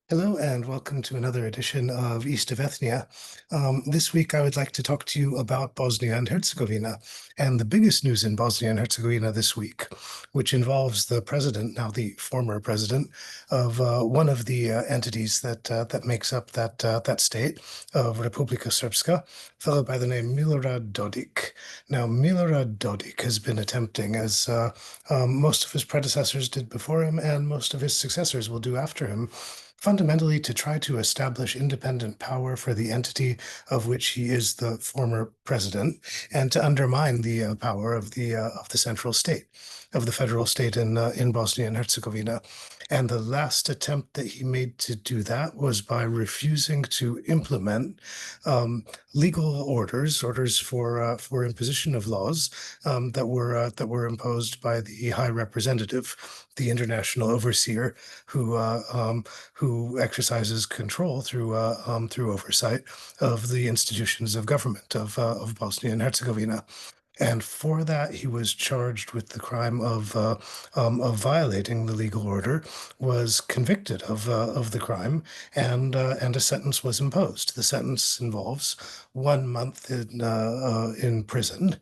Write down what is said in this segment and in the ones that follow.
Hello and welcome to another edition of East of Ethnia. This week I would like to talk to you about Bosnia and Herzegovina and the biggest news in Bosnia and Herzegovina this week, which involves the president, now the former president, of one of the entities that makes up that state of Republika Srpska, a fellow by the name Milorad Dodik. Now, Milorad Dodik has been attempting, as most of his predecessors did before him and most of his successors will do after him, fundamentally to try to establish independent power for the entity of which he is the former president, and to undermine the power of the central state, of the federal state in Bosnia and Herzegovina. And the last attempt that he made to do that was by refusing to implement legal orders for imposition of laws that were imposed by the High Representative, the international overseer, who who exercises control through oversight of the institutions of government of Bosnia and Herzegovina. And for that, he was charged with the crime of violating the legal order, was convicted of the crime, and a sentence was imposed. The sentence involves 1 month in prison,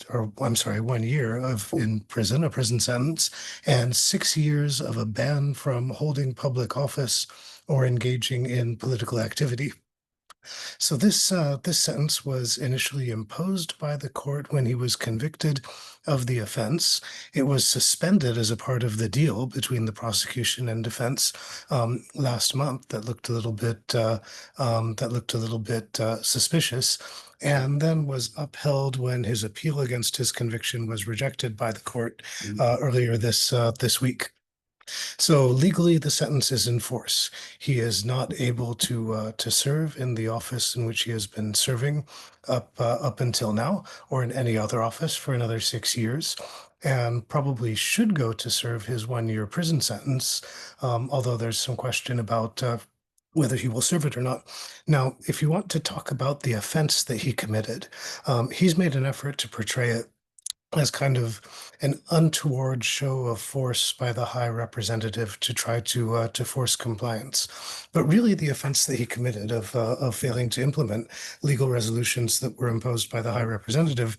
or I'm sorry, 1 year in prison, a prison sentence, and 6 years of a ban from holding public office or engaging in political activity. So this sentence was initially imposed by the court when he was convicted of the offense. It was suspended as a part of the deal between the prosecution and defense last month that looked a little bit suspicious, and then was upheld when his appeal against his conviction was rejected by the court earlier this week. So legally, the sentence is in force. He is not able to serve in the office in which he has been serving up until now, or in any other office for another 6 years, and probably should go to serve his 1 year prison sentence, although there's some question about whether he will serve it or not. Now, if you want to talk about the offense that he committed, he's made an effort to portray it as kind of an untoward show of force by the High Representative to try to force compliance. But really, the offense that he committed of failing to implement legal resolutions that were imposed by the High Representative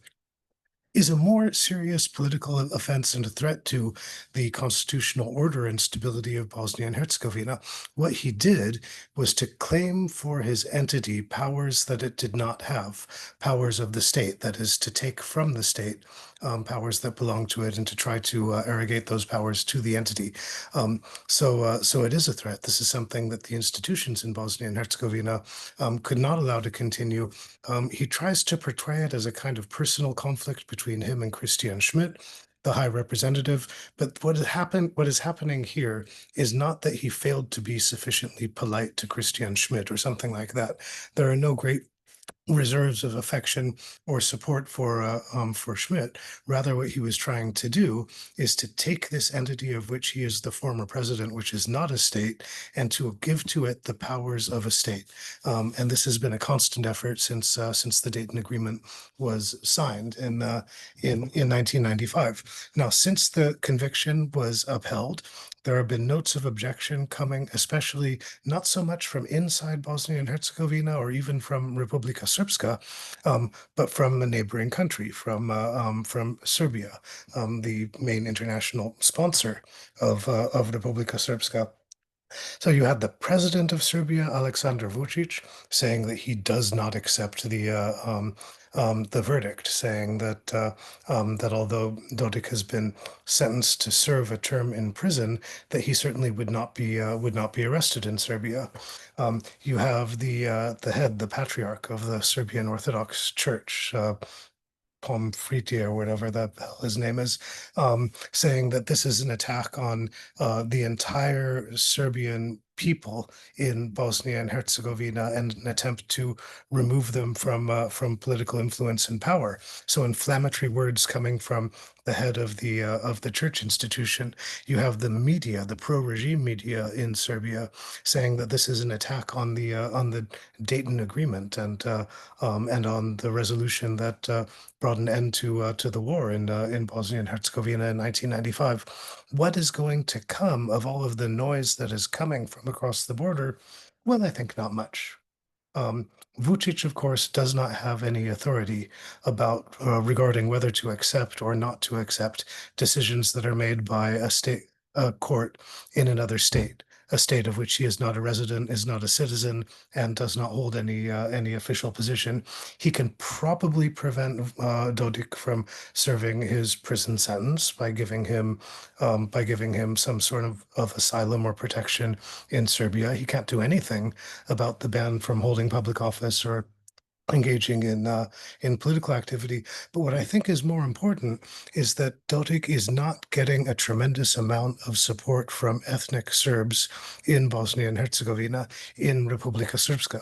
is a more serious political offense and a threat to the constitutional order and stability of Bosnia and Herzegovina. What he did was to claim for his entity powers that it did not have, powers of the state, that is, to take from the state powers that belong to it and to try to arrogate those powers to the entity. So it is a threat. This is something that the institutions in Bosnia and Herzegovina could not allow to continue. He tries to portray it as a kind of personal conflict between him and Christian Schmidt, the High Representative. But what is happening here is not that he failed to be sufficiently polite to Christian Schmidt or something like that. There are no great reserves of affection or support for Schmidt. Rather, what he was trying to do is to take this entity of which he is the former president, which is not a state, and to give to it the powers of a state. And this has been a constant effort since the Dayton Agreement was signed in 1995. Now, since the conviction was upheld, there have been notes of objection coming, especially not so much from inside Bosnia and Herzegovina or even from Republika Srpska, but from a neighboring country, from Serbia, the main international sponsor of Republika Srpska. So you had the president of Serbia, Aleksandar Vučić, saying that he does not accept the verdict, saying that although Dodik has been sentenced to serve a term in prison, that he certainly would not be arrested in Serbia. You have the head, the patriarch of the Serbian Orthodox Church, Pomfriti or whatever the hell his name is, saying that this is an attack on the entire Serbian people in Bosnia and Herzegovina and an attempt to remove them from political influence and power. So inflammatory words coming from the head of the church institution. You have the media, the pro-regime media in Serbia, saying that this is an attack on the Dayton Agreement and on the resolution that brought an end to the war in Bosnia and Herzegovina in 1995. What is going to come of all of the noise that is coming from across the border? Well, I think not much. Um, Vucic, of course, does not have any authority about regarding whether to accept or not to accept decisions that are made by a court in another state, a state of which he is not a resident, is not a citizen, and does not hold any official position. He can probably prevent Dodik from serving his prison sentence by giving him some sort of asylum or protection in Serbia. He can't do anything about the ban from holding public office or engaging in political activity. But what I think is more important is that Dodik is not getting a tremendous amount of support from ethnic Serbs in Bosnia and Herzegovina, in Republika Srpska.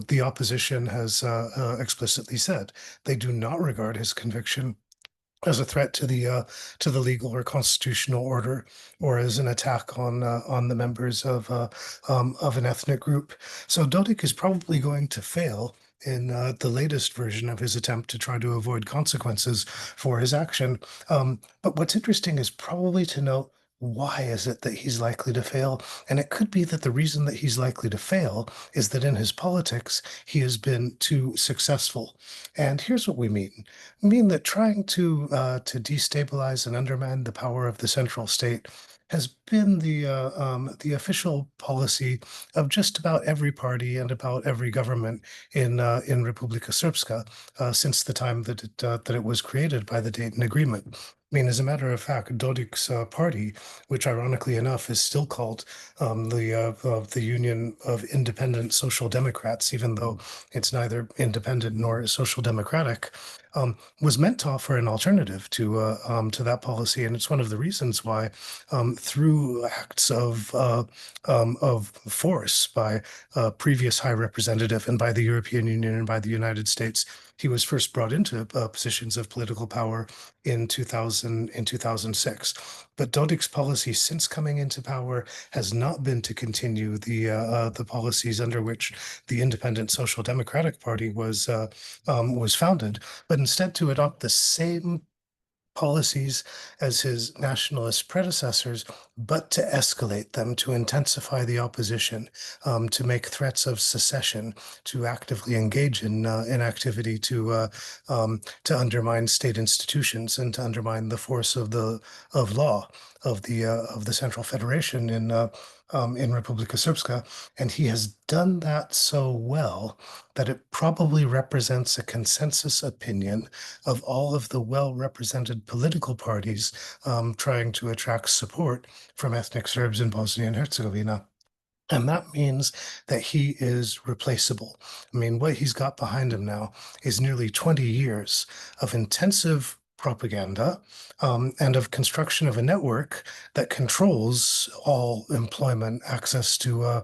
The opposition has explicitly said they do not regard his conviction as a threat to the legal or constitutional order, or as an attack on the members of an ethnic group. So Dodik is probably going to fail in the latest version of his attempt to try to avoid consequences for his action. But what's interesting is probably to note, why is it that he's likely to fail? And it could be that the reason that he's likely to fail is that in his politics, he has been too successful. And here's what we mean mean that trying to destabilize and undermine the power of the central state has been the official policy of just about every party and about every government in Republika Srpska since the time that it was created by the Dayton Agreement. I mean, as a matter of fact, Dodik's party, which ironically enough is still called the Union of Independent Social Democrats, even though it's neither independent nor social democratic, was meant to offer an alternative to that policy, and it's one of the reasons why, through acts of force by a previous High Representative and by the European Union and by the United States, he was first brought into positions of political power in 2006. But Dodik's policy since coming into power has not been to continue the policies under which the Independent Social Democratic Party was founded, but instead to adopt the same policies as his nationalist predecessors, but to escalate them, to intensify the opposition, to make threats of secession, to actively engage in activity to undermine state institutions and to undermine the force of law of the Central Federation in Republika Srpska. And he has done that so well that it probably represents a consensus opinion of all of the well-represented political parties trying to attract support from ethnic Serbs in Bosnia and Herzegovina. And that means that he is replaceable. I mean, what he's got behind him now is nearly 20 years of intensive propaganda and of construction of a network that controls all employment, access to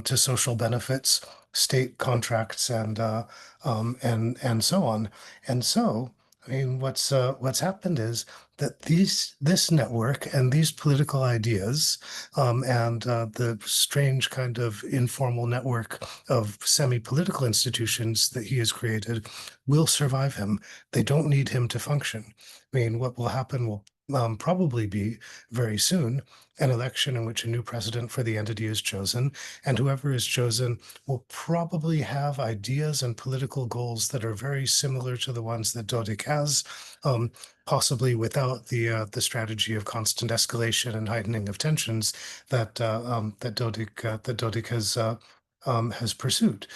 social benefits, state contracts, and so on. And so, I mean, what's happened is that this network and these political ideas and the strange kind of informal network of semi-political institutions that he has created will survive him. They don't need him to function. I mean, what will happen will probably be very soon an election in which a new president for the entity is chosen, and whoever is chosen will probably have ideas and political goals that are very similar to the ones that Dodik has, possibly without the strategy of constant escalation and heightening of tensions that Dodik has pursued.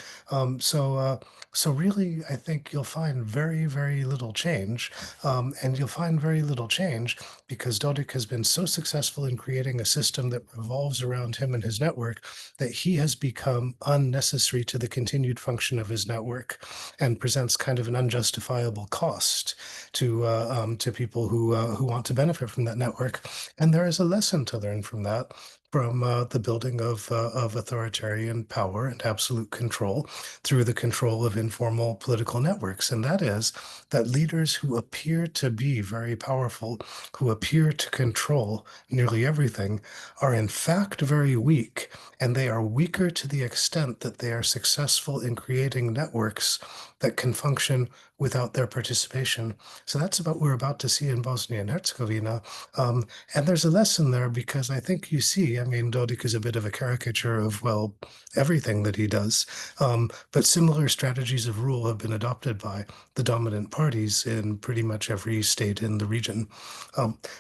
So really, I think you'll find very, very little change, and you'll find very little change because Dodik has been so successful in creating a system that revolves around him and his network that he has become unnecessary to the continued function of his network and presents kind of an unjustifiable cost to people who want to benefit from that network. And there is a lesson to learn from that. from the building of authoritarian power and absolute control through the control of informal political networks. And that is that leaders who appear to be very powerful, who appear to control nearly everything, are in fact very weak. And they are weaker to the extent that they are successful in creating networks that can function without their participation. So that's what we're about to see in Bosnia and Herzegovina. And there's a lesson there because I think you see, I mean, Dodik is a bit of a caricature of, well, everything that he does. But similar strategies of rule have been adopted by the dominant parties in pretty much every state in the region.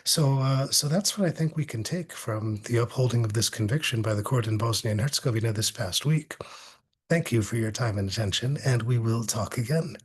So that's what I think we can take from the upholding of this conviction by the court in Bosnia and Herzegovina this past week. Thank you for your time and attention, and we will talk again.